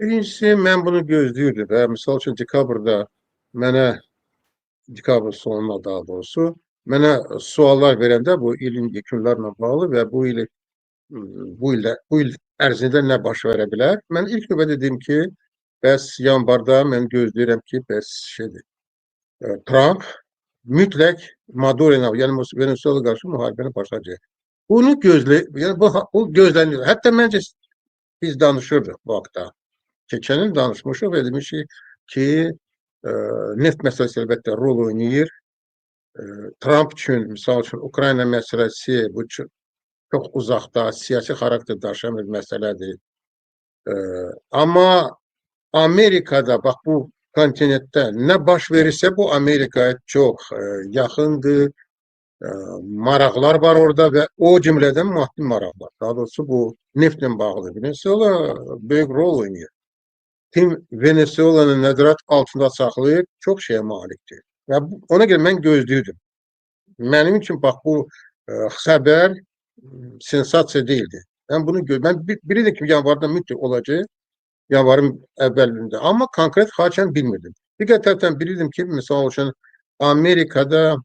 Birincisi, mən bunu gözləyirdim və misal üçün dekabrda mənə, dekabr sonuna daha doğrusu, mənə suallar verəndə bu ilin yekunlarla bağlı və bu il ərzində nə baş verə bilər? Mən ilk növbədə dedim ki, bəs yanvarda mən gözləyirəm ki, bəs şeydir, Trump mütləq Maduro ilə, yəni Venezuela qarşı müharibəni başlayacaq. Bunu yəni bu gözlənir. Hətta məncə biz danışırdıq bu haqda. Keçən il danışmışıq və demişik ki, neft məsələsi əlbəttə rol oynayır. Trump üçün, misal üçün, Ukrayna məsələsi bu çox uzaqda, siyasi xarakter daşıyan bir məsələdir. Amma Amerikada, bax bu kontinentdə nə baş verirsə, bu Amerikaya çox yaxındır. Maraqlar var orada və o cümlədən maddi maraqlar. Daha doğrusu bu neftlə bağlı. Venezuela böyük rol oynayır. Tim Venezuela'nı nəzarət altında saxlayıb çox şeyə malikdir. Və ona görə mən gözləyirdim. Mənim üçün bax bu xəbər sensasiya deyildi. Mən bilirdim ki, yanvarda mütləq olacaq. Yanvarın əvvəlində. Amma konkret haçan bilmirdim. Digər tərəfdən bilirdim ki, misal üçün Amerikada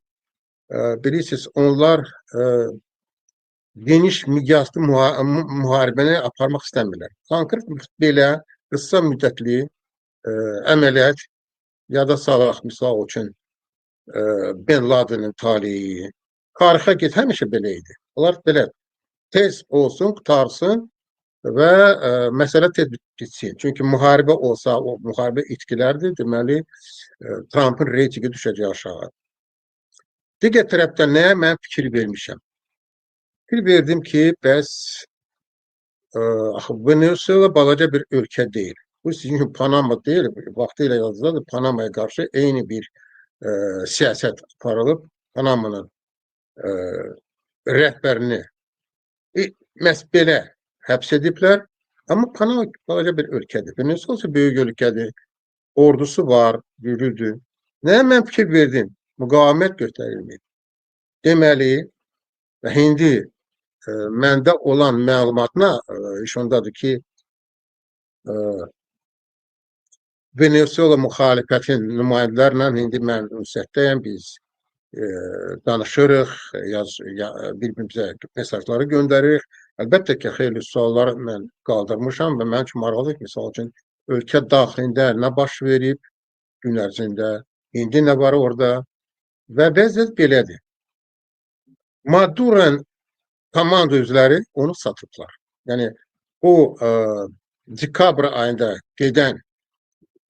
bilirsiniz, onlar geniş miqyaslı müharibəni aparmaq istəmirlər. Konkret belə qısa müddətli əməliyyat, yada salaq, misal üçün Ben Laden'in talihi, tarixə get, həmişə belə idi. Onlar belə tez olsun, qutarsın və məsələ tez bitsin. Çünki müharibə olsa, o müharibə itkilərdir, deməli Trump'ın reytingi düşəcək aşağı. Digər tərəfdən nəyə mən fikir vermişəm? Fikir verdim ki, bəs Venezuela balaca bir ölkə deyil. Bu sizin üçün Panama deyil, vaxtıyla yazılır, Panamaya qarşı eyni bir siyasət aparılıb, Panamanın rəhbərini məhz belə həbs ediblər. Amma Panama balaca bir ölkədir. Venezuela böyük ölkədir. Ordusu var, güclüdür. Nəyə mən fikir verdim? Müqavimət göstərilmir. Deməli, və indi məndə olan məlumatına iş ondadır ki, Venezuela müxalifətin nümayəndələrlə indi mən ünsiyyətdəyəm, biz danışırıq, bir-birimizə mesajları göndəririk. Əlbəttə ki, xeyli sualları mən qaldırmışam və mən üçün maraqlıdır. Misal üçün, ölkə daxilində nə baş verib gün ərzində, indi nə var orada və vəziyyət belədir. Maduro'nun komanda üzvləri onu satıblar. Yəni, o dekabr ayında gedən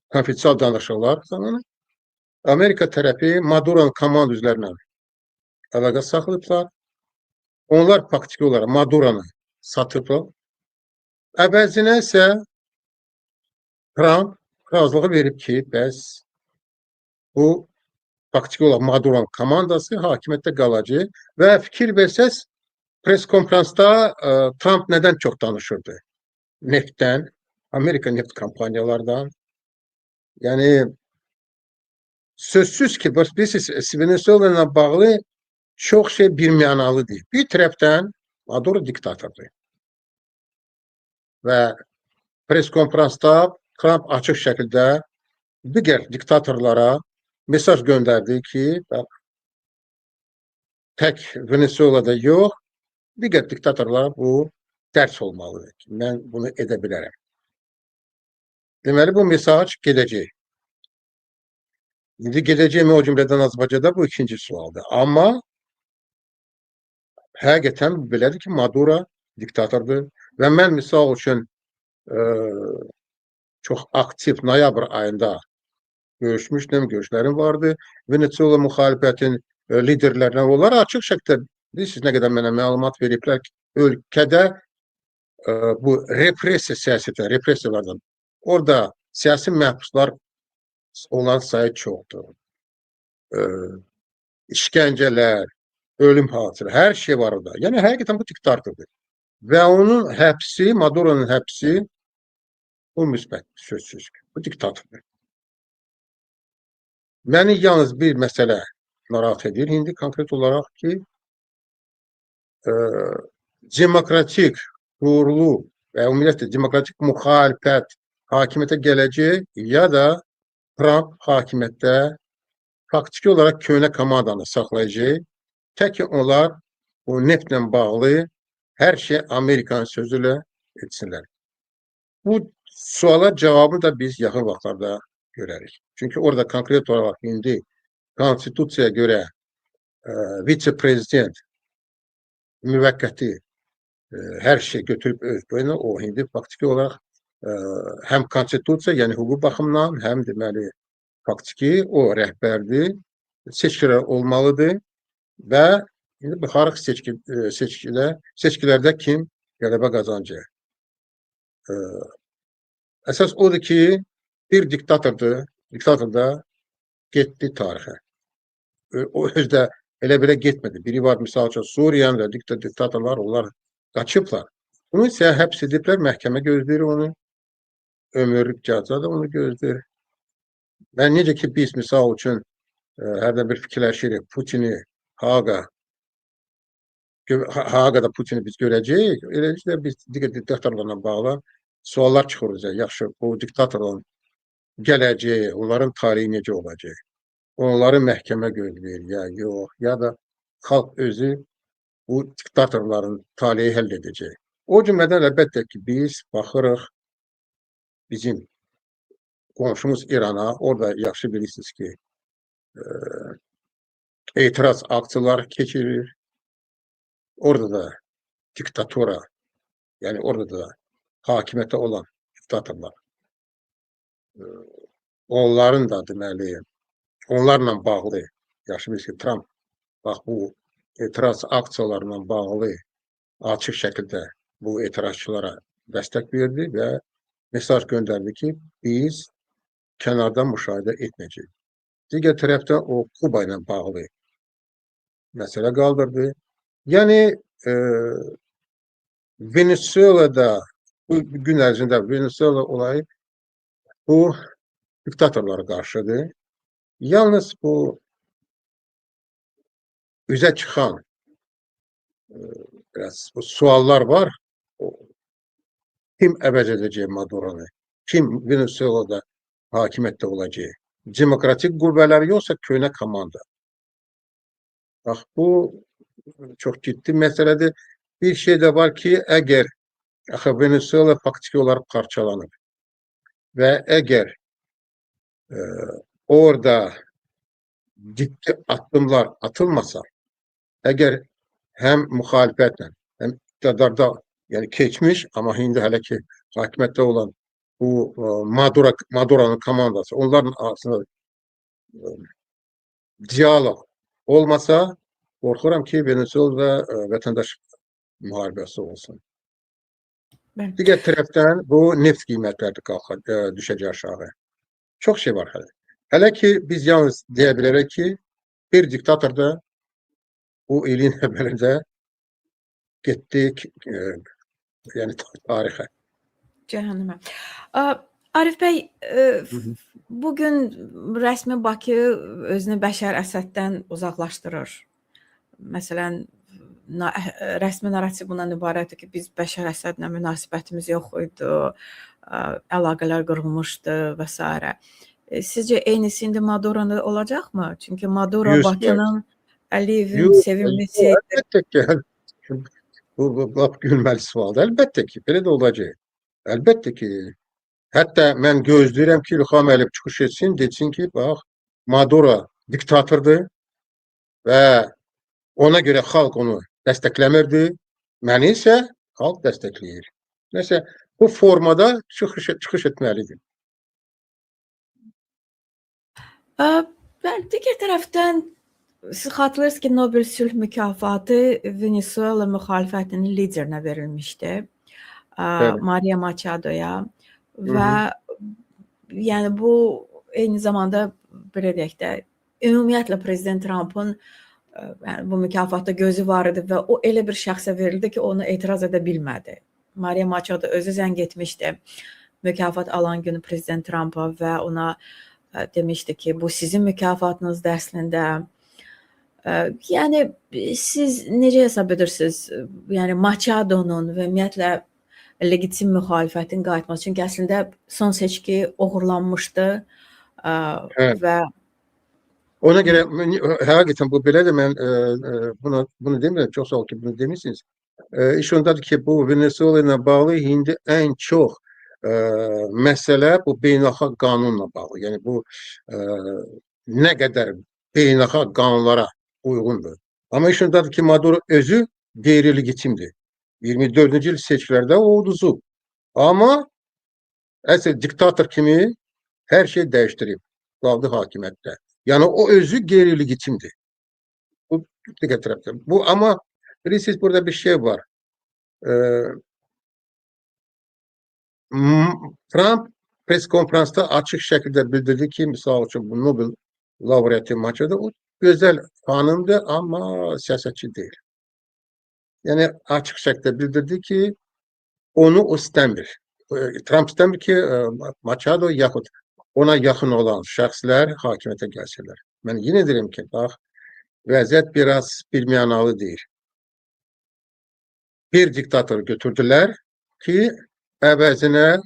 konfidensial danışıqlar zamanı Amerika tərəfi Maduro'nun komanda üzvlərinə əlaqə saxlayıblar. Onlar faktiki olaraq Maduro'nu satıblar. Əvəzinə isə Trump razılığı verib ki, bəs bu faktiki olaraq Maduro'nun komandası hakimiyyətdə qalacaq və fikir versəz, pres konferansda Trump nədən çox danışırdı? Neftdən, Amerika neft kampanyalardan. Yəni, sözsüz ki, bilirsiniz, Venezuela ilə bağlı çox şey birmənalıdır. Bir tərəfdən Maduro diktatordur. Və pres konferansda Trump açıq şəkildə digər diktatorlara mesaj göndərdi ki, tək Venezuela'da yox, digər diktatorlara bu dərs olmalıdır ki, mən bunu edə bilərəm. Deməli, bu mesaj gedəcək. İndi gedəcəkmi o cümlədən Azərbaycanda bu ikinci sualdır. Amma həqiqətən belədir ki, Maduro diktatordur və mən misal üçün çox aktiv noyabr ayında görüşmüşdüm, görüşlərim vardı. Venezuela müxalifətin liderlərinə onlar açıq şəkildə, bilirsiniz nə qədər mənə məlumat veriblər ki, ölkədə bu repressiya siyasətə, repressiyalardan orada siyasi məhbuslar olan sayı çoxdur. İşgəncələr, ölüm hadisələri, hər şey var orada. Yəni, həqiqətən bu diktatordur. Və onun həbsi, Maduro'nun həbsi bu müsbət, sözsüz ki, bu diktatordur. Məni yalnız bir məsələ narahat edir. İndi konkret olaraq ki, demokratik, uğurlu və ümumiyyətlə demokratik müxalifət hakimiyyətə gələcək, ya da Trump hakimiyyətdə faktiki olaraq köhnə komandanı saxlayacaq. Tək ki onlar bu neftlə bağlı hər şey Amerikanın sözü ilə etsinlər. Bu suala cavabını da biz yaxın vaxtlarda görərik. Çünki orada konkret olaraq indi konstitusiyaya görə vitse-prezident müvəqqəti hər şey götürüb öz boyuna, o indi faktiki olaraq həm konstitusiya, yəni hüquq baxımından, həm deməli faktiki o rəhbərdir, seçkilər olmalıdır və indi baxarıq seçkilərdə kim qələbə qazanacaq. Əsas odur ki, bir diktator da getdi tarixə. O özdə elə belə getmədi. Biri var, misal üçün, Suriyanın da diktatorlar, onlar qaçıblar. Bunu isə həbs ediblər, məhkəmə gözləyir onu. Ömürlük cəza da onu gözləyir. Və necə ki, biz misal üçün hərdən bir fikirləşirik, Putini Haaqada Putini biz görəcəyik. Eləcə də biz digər diktatorlarla bağlı suallar çıxıracaq. Yaxşı, bu diktatorların gələcəyi, onların tarihi necə olacaq? Onları məhkəmə gözləyir, ya yox, ya da xalq özü bu diktatorların taleyi həll edəcək. O cümlədən əlbəttə ki, biz baxırıq bizim qonşumuz İrana, orada yaxşı bilirsiniz ki, etiraz aksiyaları keçirir. Orada da diktatora, yəni orada da hakimiyyətə olan diktatorlar, onların da deməli, onlarla bağlı, yaxşı bilirsiniz ki, Trump bax bu etiraz aksiyalarla bağlı açıq şəkildə bu etirazçılara dəstək verdi və mesaj göndərdi ki, biz kənardan müşahidə etməyəcəyik. Digər tərəfdə o Kuba ilə bağlı məsələ qaldırdı. Yəni Venezuela'da bu gün ərzində Venezuela olayı bu diktatorlara qarşıdır. Yalnız bu üzə çıxan biraz bu suallar var. Kim əvəz edəcək Maduro'nu? Kim Venezuela'da hakimiyyətdə olacaq? Demokratik qüvvələr yoxsa köhnə komanda? Bax, bu çox ciddi məsələdir. Bir şey də var ki, əgər Venezuela faktiki olaraq parçalanır və əgər orada ciddi addımlar atılmasa, əgər həm müxalifətlə, həm iqtidarda, yəni keçmiş, amma indi hələ ki hakimiyyətdə olan bu Maduro'nun komandası, onların arasında diyalog olmasa, qorxuram ki, Venezuela vətəndaş müharibəsi olsun. Digər tərəfdən bu neft qiymətləri düşəcək aşağı. Çox şey var hələ. Hələ ki, biz yalnız deyə bilərək ki, bir diktator da bu ilin əvvəlində getdik yəni tarixə. Cəhənnəmə. Arif bəy, bugün rəsmi Bakı özünü Bəşər Əsəddən uzaqlaşdırır. Məsələn, rəsmi narrativ bundan ibarətdir ki, biz Bəşər Əsədlə münasibətimiz yox idi, əlaqələr qırılmışdı və s. Sizcə eynisi indi Maduro'da olacaqmı? Çünki Maduro Bakının Əliyevin sevimlisi. Əlbəttə ki, bu gülməli sualdır. Əlbəttə ki, belə də olacaq. Əlbəttə ki, hətta mən gözləyirəm ki, İlham Əliyev çıxış etsin, desin ki, bax, Maduro diktatordur və ona görə xalq onu dəstəkləmirdi, məni isə xalq dəstəkləyir. Nəsə, bu formada çıxış etməlidir. Digər tərəfdən siz xatırlayırsınız ki, Nobel sülh mükafatı Venezuela müxalifətinin liderinə verilmişdi, Maria Machado'ya və yəni bu eyni zamanda belə deyək də ümumiyyətlə Prezident Trump'ın bu mükafatda gözü var idi və o elə bir şəxsə verildi ki, onu etiraz edə bilmədi. Maria Machado özü zəng etmişdi mükafat alan günü Prezident Trump'a və ona demişdi ki, bu sizin mükafatınızdır əslində. Yəni siz necə hesab edirsiniz? Yəni Machado'nun və ümumiyyətlə legitim müxalifətin qayıtması. Çünki əslində son seçki oğurlanmışdı Hə. və Ona görə həqiqətən bu belədir. Mən bunu demirəm. Çox sağ ol ki, bunu demisiniz. İş ondadır ki, bu Venezuela ilə bağlı indi ən çox məsələ bu beynəlxalq qanunla bağlı. Yəni bu nə qədər beynəlxalq qanunlara uyğundur. Amma iş ondadır ki, Maduro özü qeyri-legitimdir. 24-cü il seçkilərdə o uduzub. Amma əsl diktator kimi hər şey dəyişdirib. Qaldı hakimiyyətdə. Yəni o özü qeyri-legitimdir. Bu diqqət tərəfdən. Bu amma bilirsiniz burada bir şey var. Trump pres konferansda açıq şəkildə bildirdi ki, misal üçün bu Nobel laureatı Machado o gözəl xanımdır, amma siyasətçi deyil. Yəni açıq şəkildə bildirdi ki, onu o istəmir. Trump istəmir ki, Machado yaxud ona yaxın olan şəxslər hakimiyyətə gəlsinlər. Mən yenə deyirəm ki, bax, vəziyyət biraz birmənalı deyil. Bir diktator götürdülər ki, əvəzinə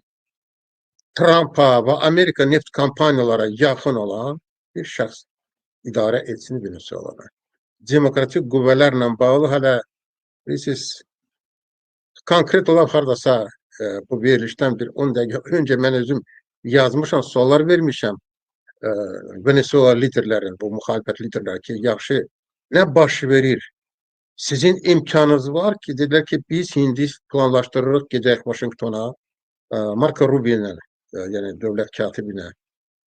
Trump'a və Amerika neft kampaniyalara yaxın olan bir şəxs idarə etsin Venezuela'da. Demokratik qüvvələrlə bağlı hələ bilirsiniz, konkret olaraq hardasa bu verilişdən bir 10 dəqiqə öncə mən özüm yazmışam, suallar vermişəm Venezuela liderlərin, bu müxalifət liderləri ki, yaxşı, nə baş verir? Sizin imkanınız var ki, dedilər ki, biz indi planlaşdırırıq, gedək Washingtona, Marco Rubio ilə, yəni dövlət katibinə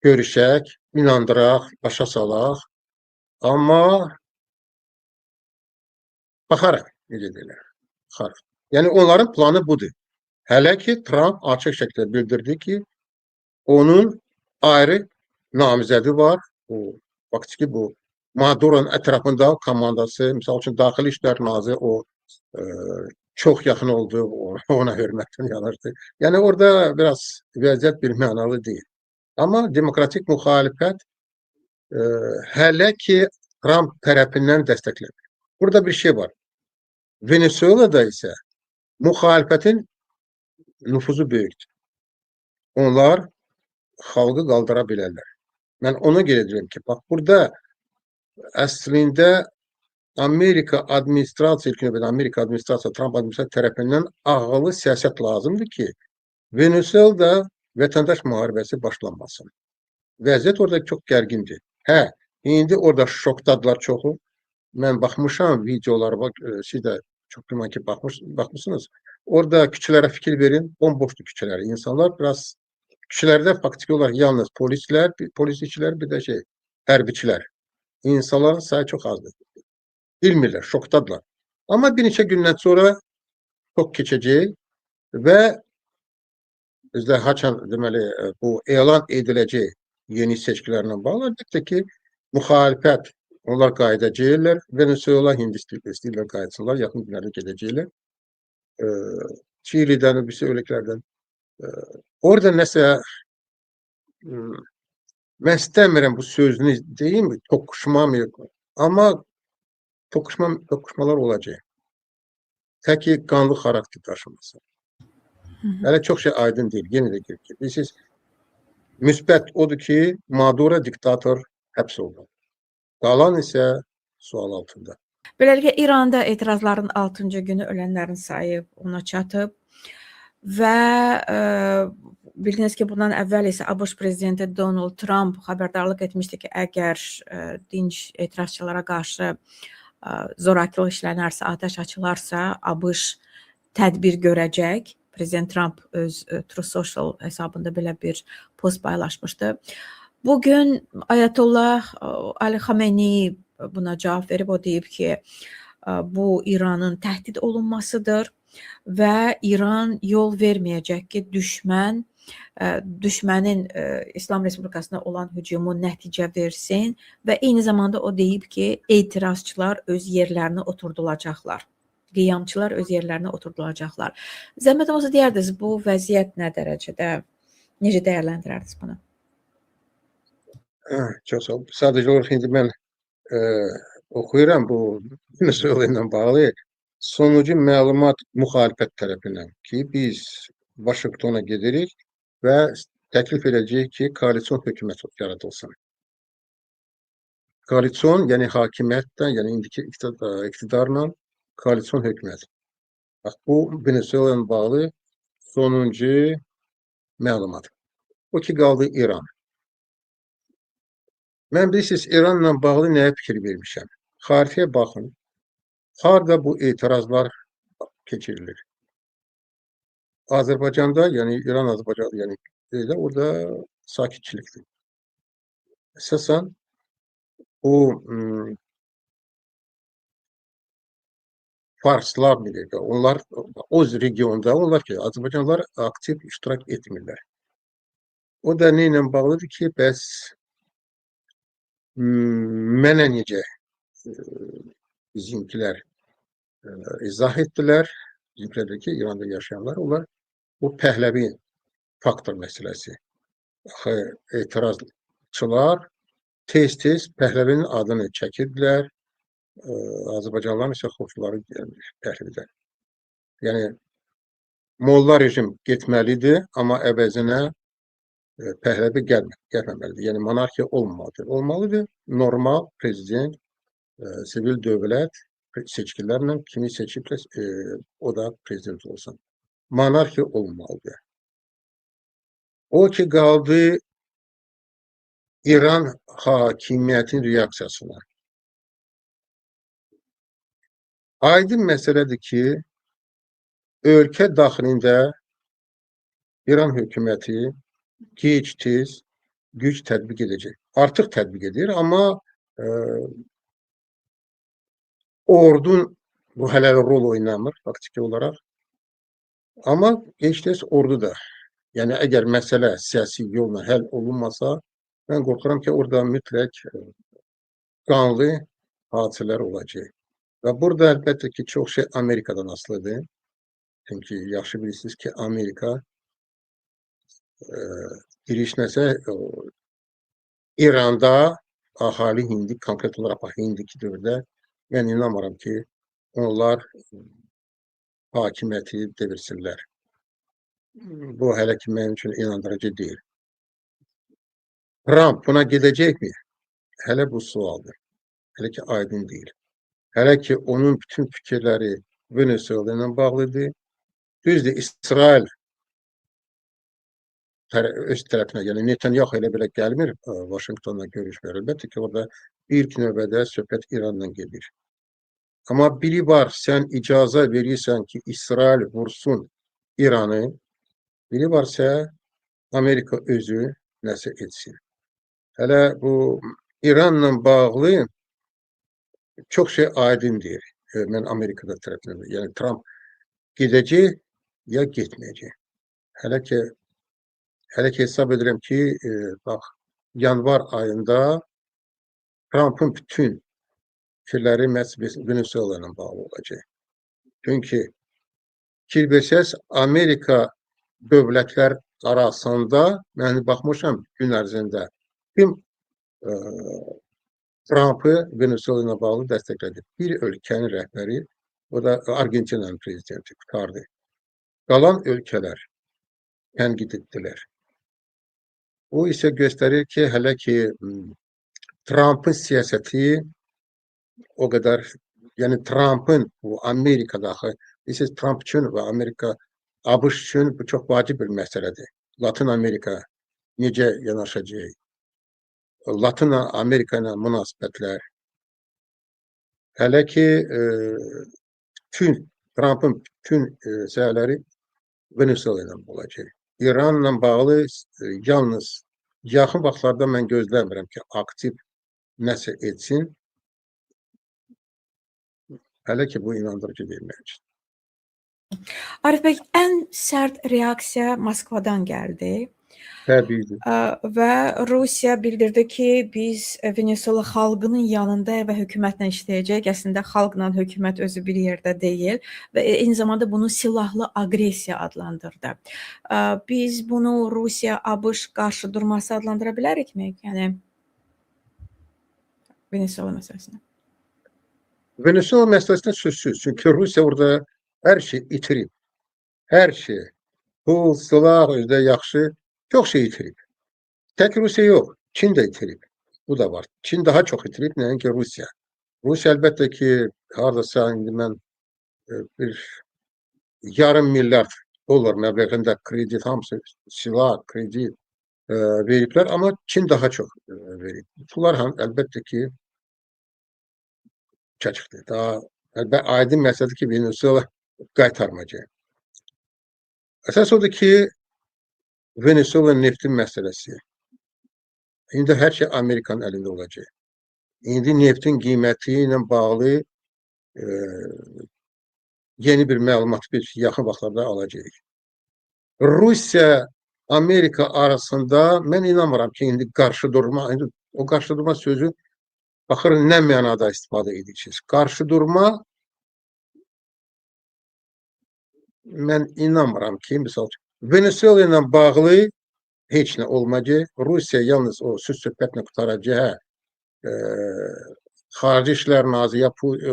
görüşək, inandıraq, başa salaq, amma baxarıq, necə deyirlər, baxarıq. Yəni onların planı budur. Hələ ki, Trump açıq şəkildə bildirdi ki, onun ayrı namizədi var, bu, faktiki bu, Maduro'nun ətrafında komandası, misal üçün Daxili İşlər Naziri o çox yaxın oldu, ona hörmətini yanırdı. Yəni orada biraz vəziyyət bir mənalı deyil. Amma demokratik müxalifət hələ ki Trump tərəfindən dəstəklənir. Burada bir şey var. Venezuela'da isə müxalifətin nüfuzu böyükdür. Onlar xalqı qaldıra bilərlər. Mən ona görə deyirəm ki, bax burada əslində Amerika administrasiya, ilk növbədə Amerika administrasiya, Trump administrasiya tərəfindən ağıllı siyasət lazımdır ki, Venezuela'da vətəndaş müharibəsi başlanmasın. Vəziyyət orada çox gərgindir. Hə, indi orada şokdadılar çoxu. Mən baxmışam videolara, bak, siz də çox güman ki baxmışsınız. Orada küçələrə fikir verin, bomboşdur küçələr. İnsanlar biraz, küçələrdə faktiki olaraq yalnız polislər, polis işçilər, bir də hərbiçilər. İnsanların sayı çox azdır. Bilmirlər, şokdadılar. Amma bir neçə gündən sonra çox keçəcək və bizdə haçan deməli bu elan ediləcək yeni seçkilərlə bağlı əlbəttə ki, müxalifət onlar qayıdacaqlar. Venezuela, Hindistan istəyirlər qayıtsınlar, yaxın günlərdə gedəcəklər. Çilidən, bir öləklərdən. Orada nəsə mən istəmirəm bu sözünü deyim, toqquşmamıyıq. Amma toqquşmalar olacaq. Tək ki, qanlı xarakter daşıması. Hələ çox şey aydın deyil. Yenə də deyir ki, bilirsiniz, müsbət odur ki, Maduro diktator həbs oldu. Qalan isə sual altında. Beləliklə, İranda etirazların 6-cı günü ölənlərin sayı ona çatıb və bildiniz ki, bundan əvvəl isə ABŞ prezidenti Donald Trump xəbərdarlıq etmişdi ki, əgər dinc etirazçılara qarşı zorakılıq işlənərsə, atəş açılarsa, ABŞ tədbir görəcək. Prezident Trump öz Truth Social hesabında belə bir post paylaşmışdı. Bugün Ayətullah Ali Xamenei buna cavab verib, o deyib ki, bu İranın təhdid olunmasıdır və İran yol verməyəcək ki, düşmənin İslam Respublikasına olan hücumu nəticə versin və eyni zamanda o deyib ki, etirazçılar öz yerlərinə oturdulacaqlar. Qiyamçılar öz yerlərinə oturdulacaqlar. Zəhmət olmasa deyərdiniz, bu vəziyyət nə dərəcədə, necə dəyərləndirərdiniz bunu? Çox sağ ol. Sadəcə olaraq indi mən oxuyuram bu Venezuela ilə bağlı. sonucu məlumat müxalifət tərəfindən ki, biz Vaşinqtona gedirik və təklif edəcəyik ki, koalisyon hökumət yaradılsın. Koalisyon, yəni hakimiyyətlə, yəni indiki iktidarla koalisyon hökumət. Bax, bu Venezuela ilə bağlı sonuncu məlumat. O ki, qaldı İran. Mən bilirsiniz, İranla bağlı nəyə fikir vermişəm? Xaritəyə baxın. Harda bu etirazlar keçirilir? Azərbaycanda, yəni İran-Azərbaycan, yəni orada sakitçilikdir. Əsasən o Farslar bilir ki, onlar o regionda, onlar ki, Azərbaycanlılar aktiv iştirak etmirlər. O da nə ilə bağlıdır ki, bəs mənə necə bizimkilər izah etdilər, bizimkilərdir ki, İranda yaşayanlar, onlar bu Pəhləvi faktor məsələsi. Etirazçılar tez-tez Pəhləvinin adını çəkirdilər, Azərbaycanlıların isə xoşları gəlmiş Pəhləvidən. Yəni, molla rejim getməlidir, amma əvəzinə Pəhləvi gəlməməlidir. Yəni, monarxiya olmamalıdır. Olmalıdır, normal prezident, sivil dövlət seçkilərlə kimi seçiblə o da prezident olsun. Monarxiya olmalıdır. O ki, qaldı İran hakimiyyətin reaksiyasına. Aydın məsələdir ki, ölkə daxilində İran hökuməti gec-tez güc tətbiq edəcək. Artıq tətbiq edir, amma ordun bu hələ rol oynamır faktiki olaraq. Amma gec-tez ordu da, yəni əgər məsələ siyasi yolla həll olunmasa, mən qorxuram ki, orada mütləq qanlı hadisələr olacaq. Və burada əlbəttə ki, çox şey Amerikadan asılıdır. Çünki yaxşı bilirsiniz ki, Amerika girişməsə İranda ahali hindi, konkret olaraq indiki dövrdə mən inanmıram ki, onlar hakimiyyəti devirsinlər. Bu hələ ki, mənim üçün inandırıcı deyil. Trump buna gedəcəkmi? Hələ bu sualdır. Hələ ki, aydın deyil. Hələ ki, onun bütün fikirləri Venezuela ilə bağlıdır. Düzdür, İsrail öz tərəfinə, yəni Netanyahu elə belə gəlmir, Vaşinqtonla görüşmür. Əlbəttə ki, orada ilk növbədə söhbət İranla gedir. Amma biri var, sən icazə verirsən ki, İsrail vursun İranı, biri varsa Amerika özü nəsə etsin. Hələ bu İranla bağlı çox şey aydın deyir. Mən Amerikada tərəfindən. Yəni Trump gedəcək ya getməyəcək. Hələ ki hesab edirəm ki, bax, yanvar ayında Trump'ın bütün fikirləri məhz Venezuela ilə bağlı olacaq. Çünki fikir versəz, Amerika dövlətlər arasında, mən baxmışam gün ərzində, kim Trump'ı Venezuela ilə bağlı dəstəklədi. Bir ölkənin rəhbəri, o da Argentinanın prezidenti qutardı. Qalan ölkələr tənqid etdilər. O isə göstərir ki, hələ ki Trump'ın siyasəti o qədər, yəni Trump'ın bu Amerikada axı, bilirsiniz, Trump üçün və Amerika, ABŞ üçün bu çox vacib bir məsələdir. Latin Amerika necə yanaşacaq? Latin Amerika ilə münasibətlər. Hələ ki Trump'ın bütün səyləri Venezuela ilə olacaq. İranla bağlı yalnız yaxın vaxtlarda mən gözləmirəm ki, aktiv nəsə etsin. Hələ ki, bu inandırıcı deyil mənim üçün. Arif bəy, ən sərt reaksiya Moskvadan gəldi. Təbiidir. Və Rusiya bildirdi ki, biz Venezuela xalqının yanında və hökumətlə işləyəcək. Əslində xalqla hökumət özü bir yerdə deyil və eyni zamanda bunu silahlı aqressiya adlandırdı. Biz bunu Rusiya, ABŞ qarşı durması adlandıra bilərikmi? Yəni Venezuela məsələsində. Venezuela meselesinde sözsüz. Çünkü Rusya orada her şey itirip. Her şey. Pul, silah, özde yaxşı. Çok şey itirip. Tek Rusya yok. Çin de itirip. Bu da var. Çin daha çok itirip nəinki Rusya. Rusya əlbəttə ki, hardasa indi mən bir yarım milyard dolar məbləğində kredi, hamısı silah, kredi veriblər, amma Çin daha çox verib. Bunlar əlbəttə ki, çəkikdir. Daha aydın məsələdir ki, Venezuela qaytarmayacaq. Əsas odur ki, Venezuela neftin məsələsi. İndi hər şey Amerikanın əlində olacaq. İndi neftin qiyməti ilə bağlı yeni bir məlumat bir yaxın vaxtlarda alacağıq. Rusya, Amerika arasında mən inanmıram ki, indi qarşı durma, indi o qarşı durma sözü baxırın nə mənada istifadə edirsiniz. Qarşı durma mən inanmıram ki, misal Venezuela ilə bağlı heç nə olmayacaq. Rusya yalnız o söz-söhbətlə qutaracaq. Xarici İşlər Naziri ya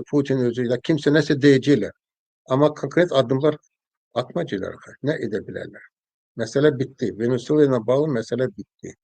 Putin özü ilə kimsə nəsə deyəcəklər. Amma konkret addımlar atmayacaqlar. Nə edə bilərlər? Məsələ bitdi. Venezuela ilə bağlı məsələ bitdi.